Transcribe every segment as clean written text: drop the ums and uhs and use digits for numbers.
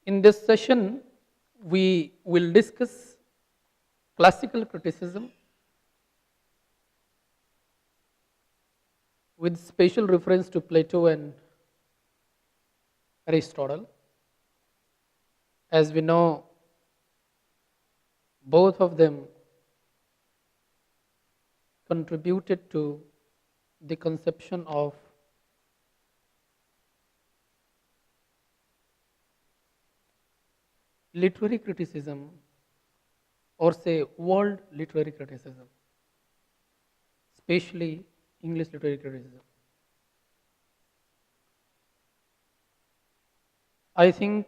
In this session, we will discuss classical criticism with special reference to Plato and Aristotle. As we know, both of them contributed to the conception of literary criticism, or say world literary criticism, especially English literary criticism. I think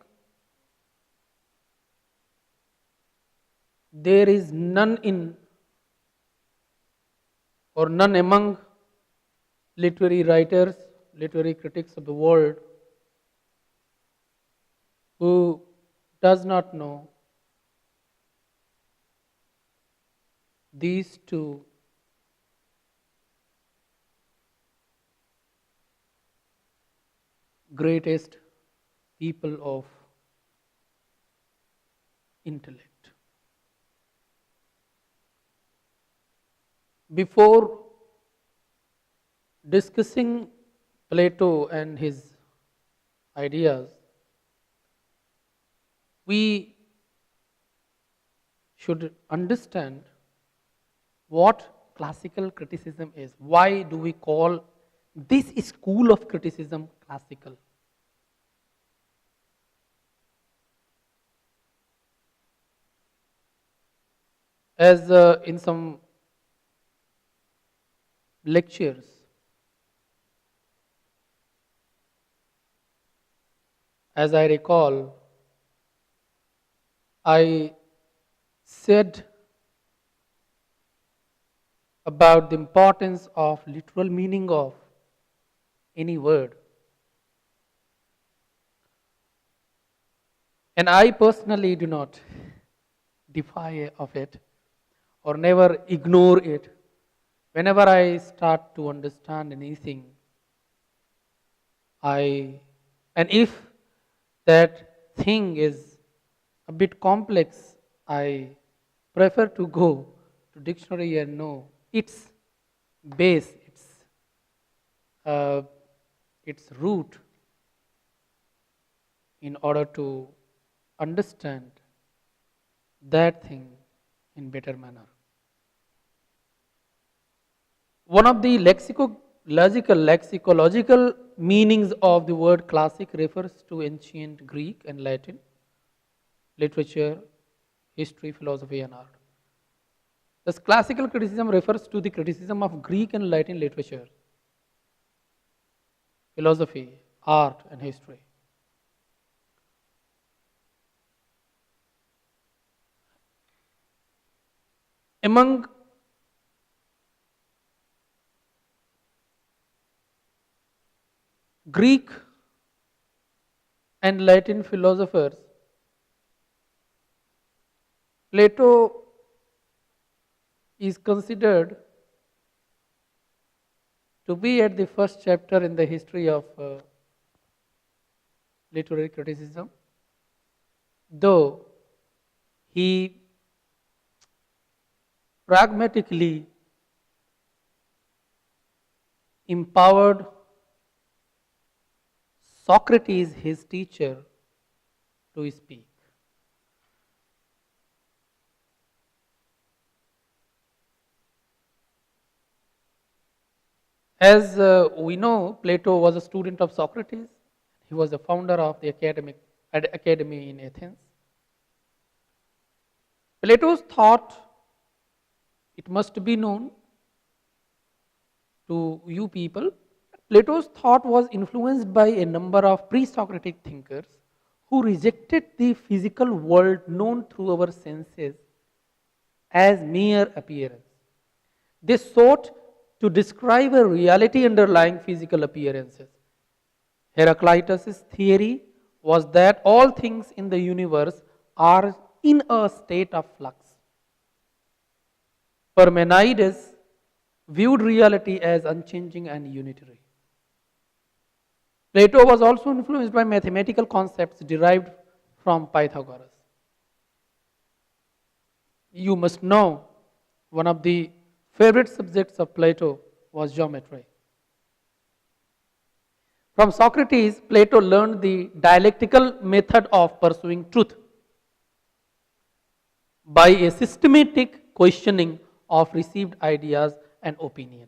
there is none in or none among literary writers, literary critics of the world who does not know these two greatest people of intellect. Before discussing Plato and his ideas, we should understand what classical criticism is. Why do we call this school of criticism classical? As in some lectures, as I recall, I said about the importance of literal meaning of any word. And I personally do not defy of it or never ignore it. Whenever I start to understand anything, and if that thing is a bit complex, I prefer to go to dictionary and know its base, its root, in order to understand that thing in better manner. One of the lexicological meanings of the word classic refers to ancient Greek and Latin literature, history, philosophy, and art. Thus, classical criticism refers to the criticism of Greek and Latin literature, philosophy, art, and history. Among Greek and Latin philosophers, Plato is considered to be at the first chapter in the history of literary criticism, though he pragmatically empowered Socrates, his teacher, to speak. As we know, Plato was a student of Socrates. He was the founder of the academy in Athens. Plato's thought, it must be known to you people, Plato's thought was influenced by a number of pre-Socratic thinkers who rejected the physical world known through our senses as mere appearance. They sought to describe a reality underlying physical appearances. Heraclitus' theory was that all things in the universe are in a state of flux. Parmenides viewed reality as unchanging and unitary. Plato was also influenced by mathematical concepts derived from Pythagoras. You must know one of the favorite subjects of Plato was geometry. From Socrates, Plato learned the dialectical method of pursuing truth by a systematic questioning of received ideas and opinion.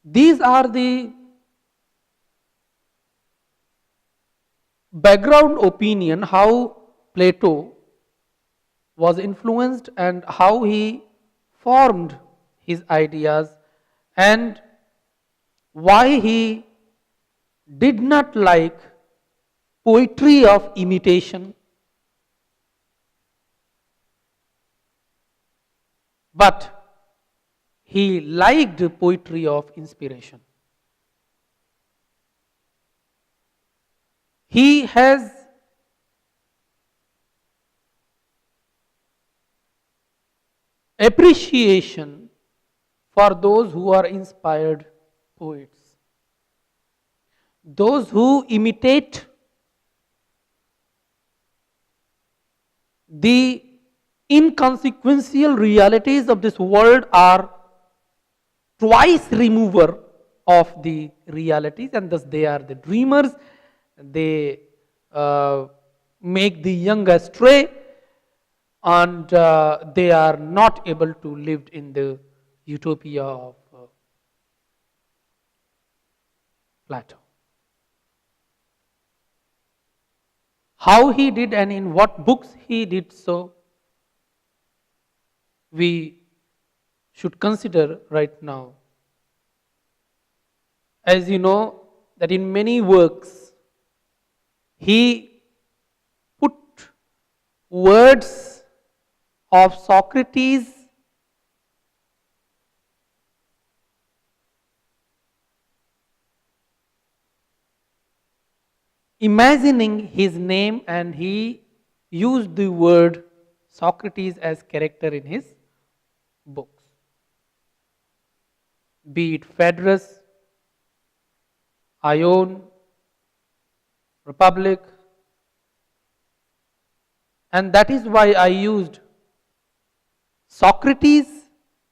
These are the background opinion how Plato was influenced and how he formed his ideas and why he did not like poetry of imitation, but he liked poetry of inspiration. He has appreciation for those who are inspired poets, those who imitate the inconsequential realities of this world are twice remover of the realities, and thus they are the dreamers. They make the young astray, and they are not able to live in the utopia of Plato. How he did and in what books he did so, we should consider right now. As you know, that in many works, he put words of Socrates imagining his name, and he used the word Socrates as character in his books. Be it Phaedrus, Ion, Republic, and that is why I used Socrates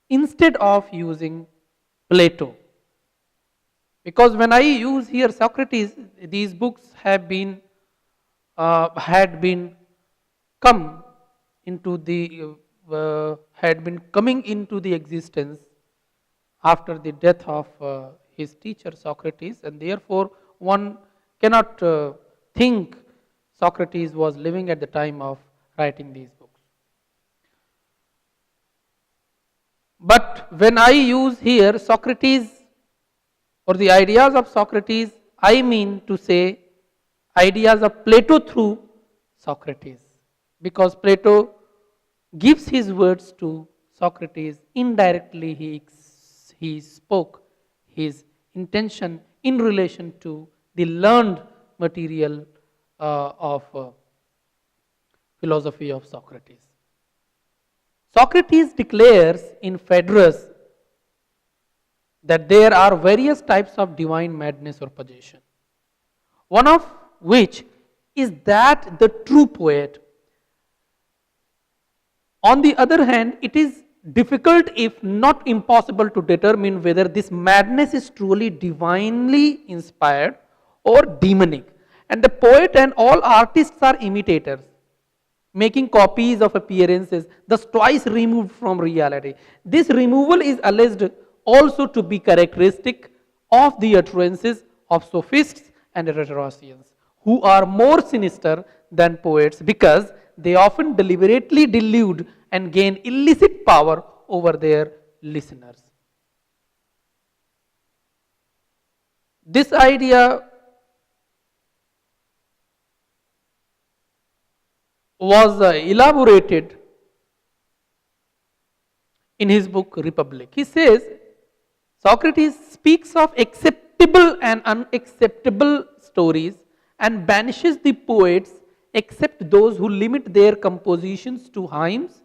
instead of using Plato. Because when I use here Socrates, these books have been had been come into the had been coming into the existence after the death of his teacher Socrates, and therefore one cannot think Socrates was living at the time of writing these books. But when I use here Socrates or the ideas of Socrates, I mean to say ideas of Plato through Socrates, because Plato gives his words to Socrates indirectly. He spoke his intention in relation to the learned material of philosophy of Socrates. Socrates declares in Phaedrus that there are various types of divine madness or possession, one of which is that the true poet. On the other hand, it is difficult, if not impossible, to determine whether this madness is truly divinely inspired or demonic. And the poet and all artists are imitators, making copies of appearances, thus twice removed from reality. This removal is alleged also to be characteristic of the utterances of sophists and rhetoricians, who are more sinister than poets because they often deliberately delude and gain illicit power over their listeners. This idea was elaborated in his book Republic. He says Socrates speaks of acceptable and unacceptable stories and banishes the poets except those who limit their compositions to hymns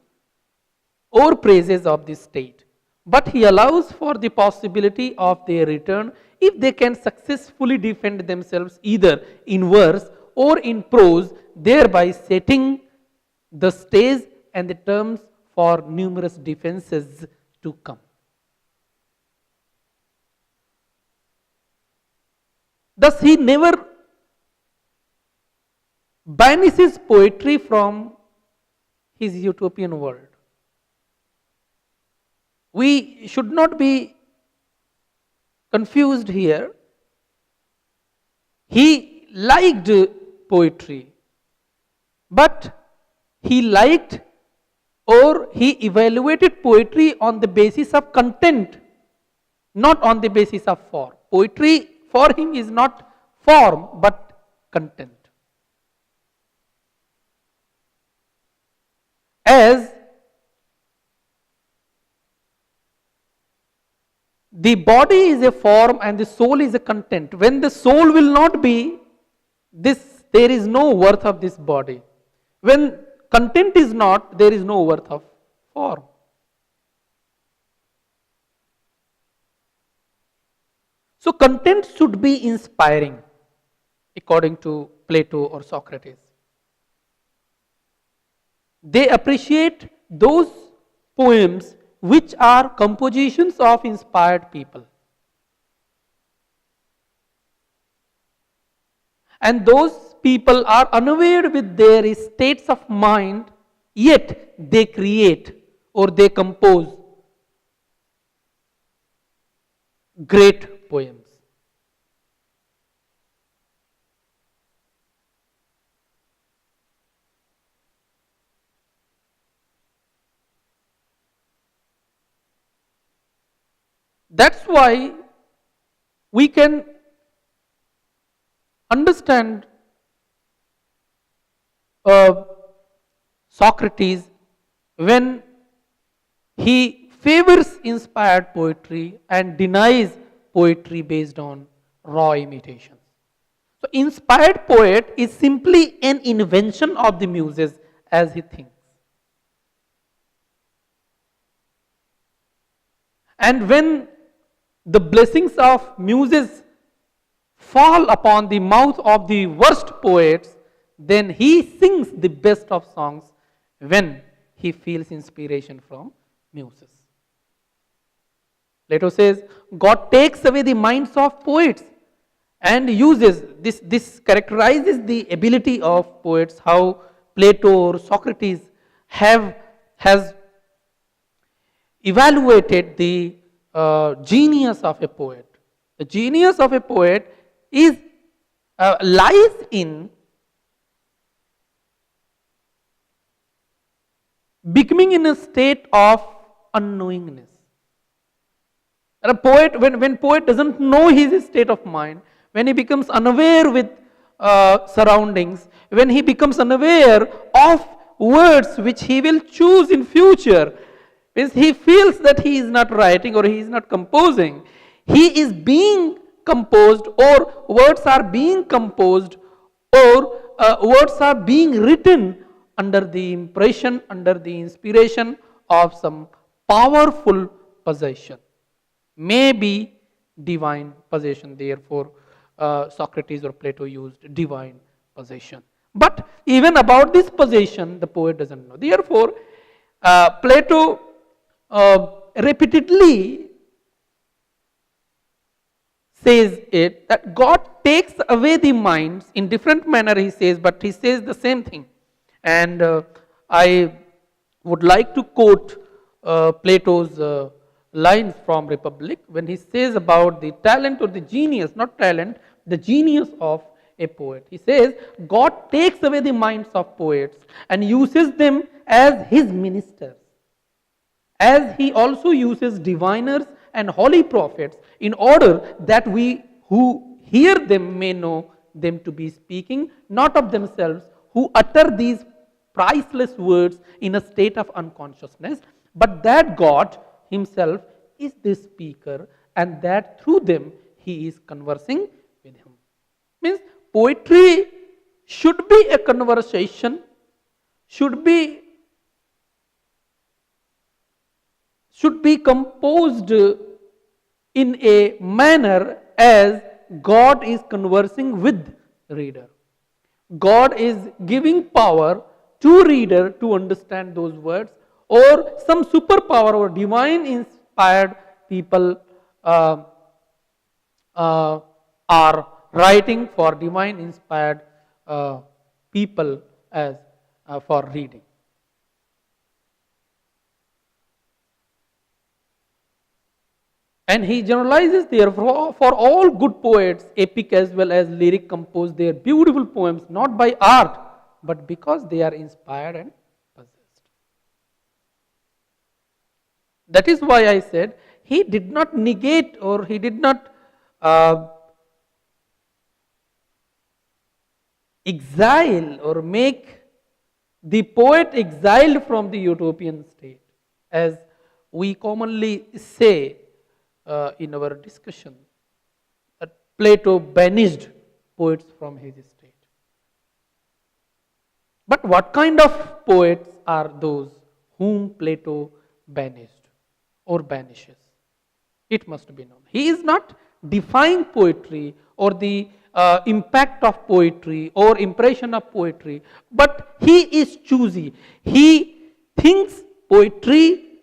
or praises of the state. But he allows for the possibility of their return if they can successfully defend themselves either in verse or in prose, thereby setting the stage and the terms for numerous defenses to come. Thus, he never banishes poetry from his utopian world. We should not be confused here. He liked poetry, but he liked or he evaluated poetry on the basis of content, not on the basis of form. Poetry for him is not form but content. As the body is a form and the soul is a content. When the soul will not be this, there is no worth of this body. When content is not, there is no worth of form. So content should be inspiring, according to Plato or Socrates. They appreciate those poems which are compositions of inspired people. And those people are unaware with their states of mind, yet they create or they compose great poems. That's why we can understand Socrates when he favors inspired poetry and denies poetry based on raw imitations. So, inspired poet is simply an invention of the muses as he thinks. And when the blessings of muses fall upon the mouth of the worst poets, then he sings the best of songs when he feels inspiration from muses. Plato says, God takes away the minds of poets and uses, this characterizes the ability of poets, how Plato or Socrates has evaluated the genius of a poet. The genius of a poet is lies in becoming in a state of unknowingness. And a poet, when poet doesn't know his state of mind, when he becomes unaware with surroundings, when he becomes unaware of words which he will choose in future, means he feels that he is not writing or he is not composing, he is being composed or words are being composed or words are being written under the impression, under the inspiration of some powerful possession. Maybe divine possession, therefore Socrates or Plato used divine possession. But even about this possession, the poet doesn't know. Therefore, Plato repeatedly says it that God takes away the minds in different manner, he says, but he says the same thing. And I would like to quote Plato's lines from Republic when he says about the talent or the genius, not talent, the genius of a poet. He says, God takes away the minds of poets and uses them as his ministers, as he also uses diviners and holy prophets in order that we who hear them may know them to be speaking not of themselves, who utter these priceless words in a state of unconsciousness, but that God himself is the speaker and that through them he is conversing with him. Means poetry should be a conversation, should be composed in a manner as God is conversing with reader. God is giving power to reader to understand those words, or some superpower or divine inspired people uh, uh, are writing for divine inspired people as for reading. And he generalizes therefore for all good poets, epic as well as lyric, compose their beautiful poems not by art but because they are inspired and possessed. That is why I said he did not negate or he did not uh, exile or make the poet exiled from the utopian state, as we commonly say in our discussion, that Plato banished poets from his state. But what kind of poets are those whom Plato banished or banishes? It must be known. He is not defying poetry or the impact of poetry or impression of poetry, but he is choosy. He thinks poetry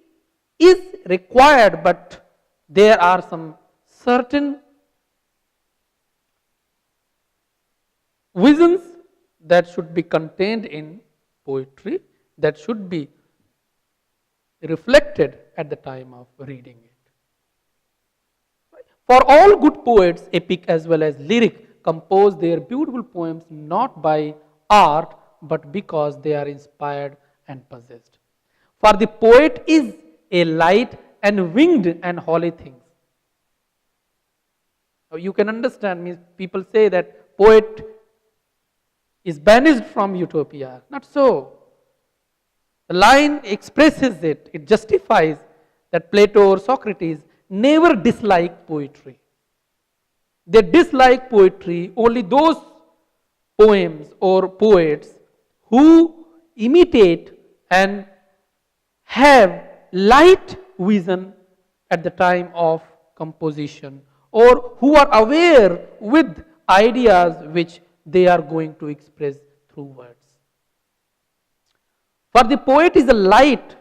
is required, but there are some certain visions that should be contained in poetry, that should be reflected at the time of reading it. For all good poets, epic as well as lyric, compose their beautiful poems not by art but because they are inspired and possessed. For the poet is a light and winged and holy things. Now you can understand, means people say that poet is banished from utopia. Not so. The line expresses it, it justifies that Plato or Socrates never dislike poetry. They dislike poetry only those poems or poets who imitate and have light vision at the time of composition, or who are aware with ideas which they are going to express through words. For the poet is a light,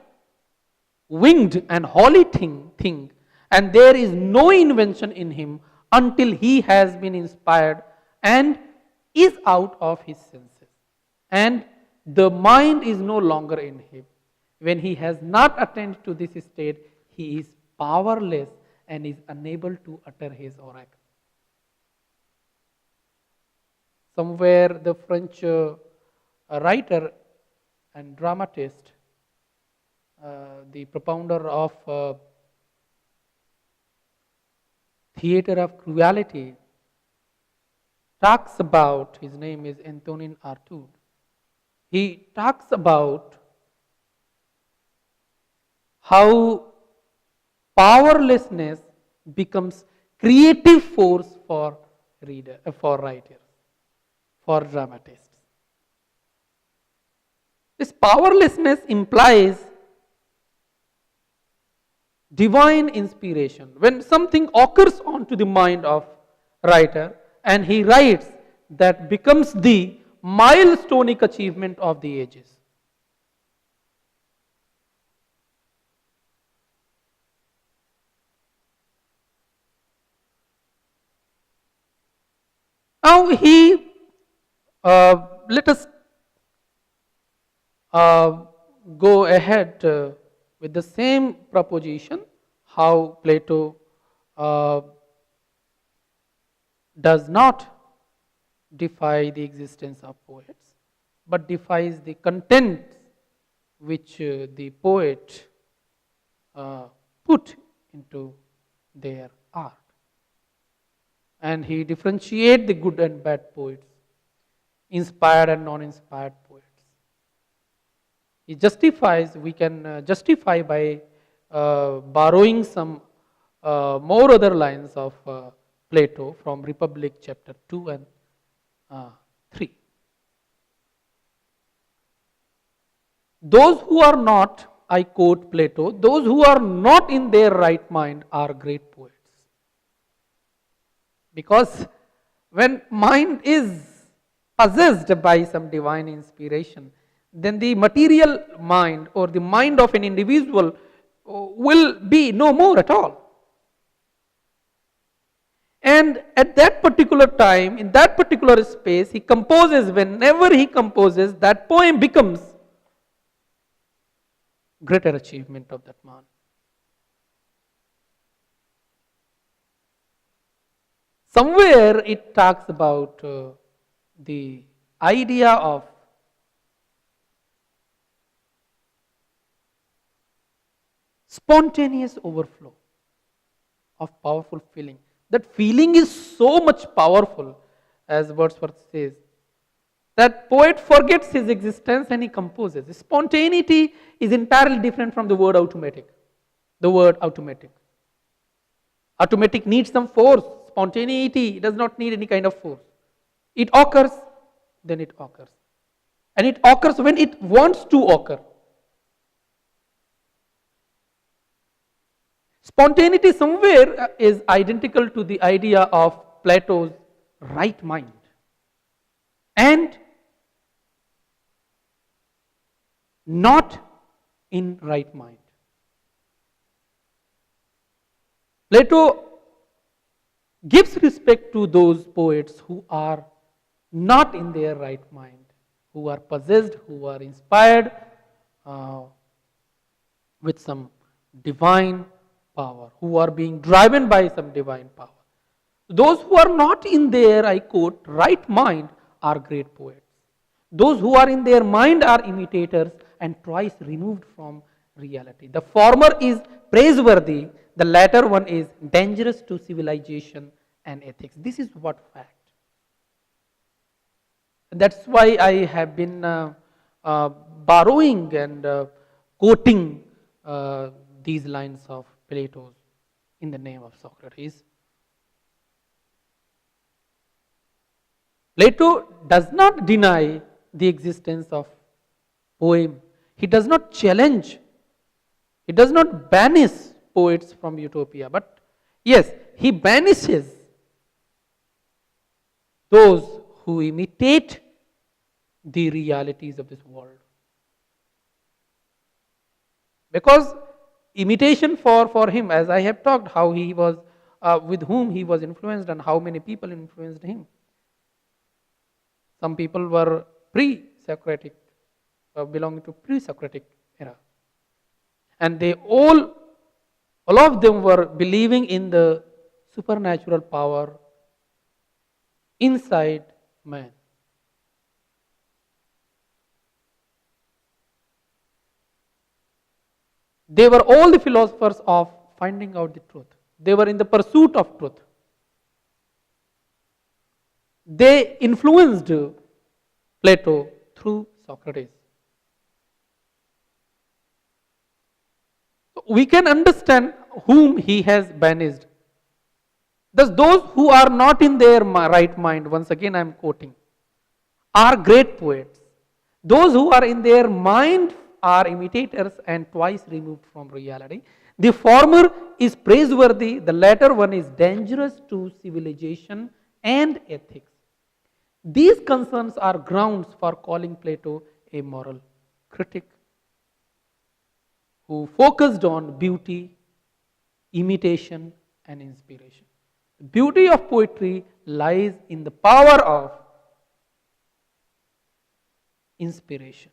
winged and holy thing, and there is no invention in him until he has been inspired and is out of his senses. And the mind is no longer in him. When he has not attained to this state, he is powerless and is unable to utter his oracle. Somewhere the French writer and dramatist, the propounder of theater of cruelty, talks about, his name is Antonin Artaud. He talks about how powerlessness becomes creative force for writers, for dramatists. This powerlessness implies divine inspiration. When something occurs onto the mind of writer and he writes, that becomes the milestonic achievement of the ages. Now let us go ahead with the same proposition, how Plato does not defy the existence of poets, but defies the content which the poet put into their art. And he differentiates the good and bad poets, inspired and non-inspired poets. He justifies, we can justify by borrowing some more other lines of Plato from Republic chapter 2 and 3. Those who are not, I quote Plato, those who are not in their right mind are great poets. Because when mind is possessed by some divine inspiration, then the material mind or the mind of an individual will be no more at all. And at that particular time, in that particular space, he composes, whenever he composes, that poem becomes greater achievement of that man. Somewhere it talks about the idea of spontaneous overflow of powerful feeling. That feeling is so much powerful, as Wordsworth says, that poet forgets his existence and he composes. Spontaneity is entirely different from the word automatic. The word automatic. Automatic needs some force. Spontaneity does not need any kind of force. It occurs, then it occurs. And it occurs when it wants to occur. Spontaneity somewhere is identical to the idea of Plato's right mind. And not in right mind. Plato gives respect to those poets who are not in their right mind, who are possessed, who are inspired with some divine power, who are being driven by some divine power. Those who are not in their, I quote, right mind are great poets. Those who are in their mind are imitators and twice removed from reality. The former is praiseworthy, the latter one is dangerous to civilization and ethics. This is what fact. That's why I have been borrowing and quoting these lines of Plato's in the name of Socrates. Plato does not deny the existence of poem. He does not challenge, he does not banish poets from utopia, but yes, he banishes those who imitate the realities of this world. Because imitation for him, as I have talked, how he was, with whom he was influenced and how many people influenced him. Some people were pre-Socratic, belonging to pre-Socratic era. And they all of them were believing in the supernatural power inside man. They were all the philosophers of finding out the truth. They were in the pursuit of truth. They influenced Plato through Socrates. So we can understand whom he has banished. Thus, those who are not in their right mind, once again I am quoting, are great poets. Those who are in their mind are imitators and twice removed from reality. The former is praiseworthy, the latter one is dangerous to civilization and ethics. These concerns are grounds for calling Plato a moral critic who focused on beauty, imitation, and inspiration. The beauty of poetry lies in the power of inspiration.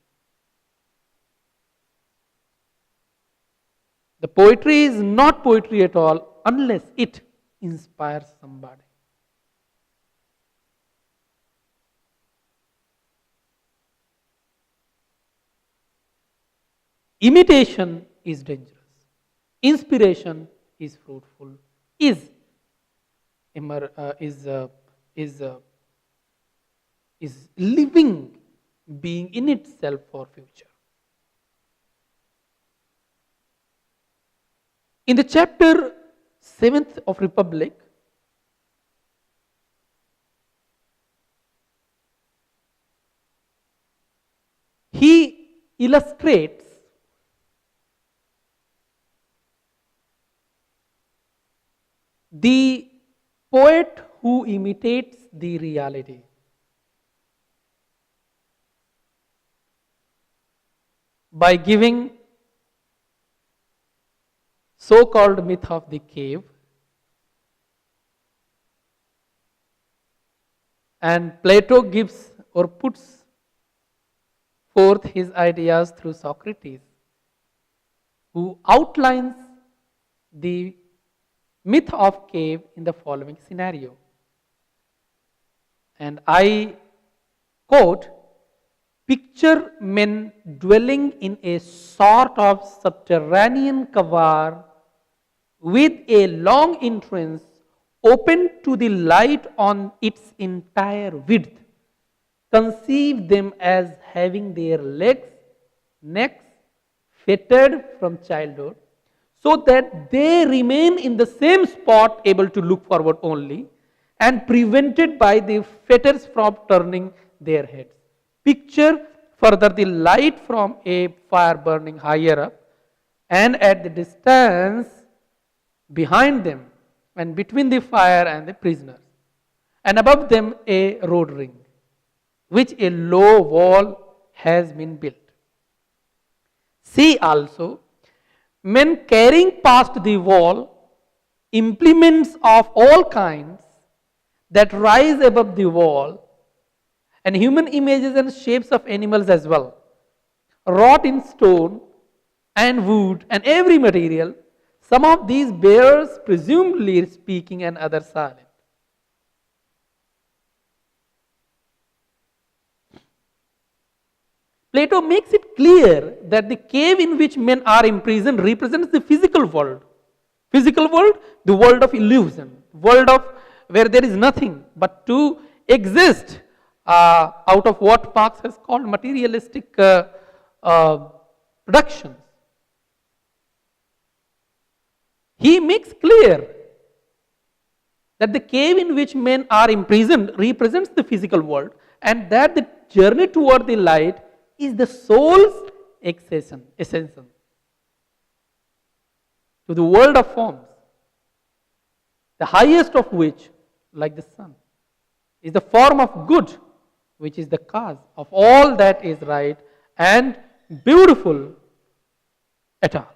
The poetry is not poetry at all unless it inspires somebody. Imitation is dangerous. Inspiration is fruitful. Is living being in itself for future. In the chapter 7th of Republic, he illustrates the poet who imitates the reality. By giving so-called myth of the cave, and Plato gives or puts forth his ideas through Socrates, who outlines the myth of cave in the following scenario. And I quote, picture men dwelling in a sort of subterranean cavern with a long entrance open to the light on its entire width. Conceive them as having their legs, necks fettered from childhood, so that they remain in the same spot, able to look forward only, and prevented by the fetters from turning their heads. Picture further the light from a fire burning higher up, and at the distance behind them and between the fire and the prisoners, and above them a road ring, which a low wall has been built. See also men carrying past the wall implements of all kinds that rise above the wall, and human images and shapes of animals as well, wrought in stone and wood and every material, some of these bears presumably speaking and others silent. Plato makes it clear that the cave in which men are imprisoned represents the physical world. Physical world, the world of illusion, world of where there is nothing but to exist out of what Marx has called materialistic productions. He makes clear that the cave in which men are imprisoned represents the physical world, and that the journey toward the light is the soul's ascension to the world of forms, the highest of which, like the sun, is the form of good, which is the cause of all that is right and beautiful at all.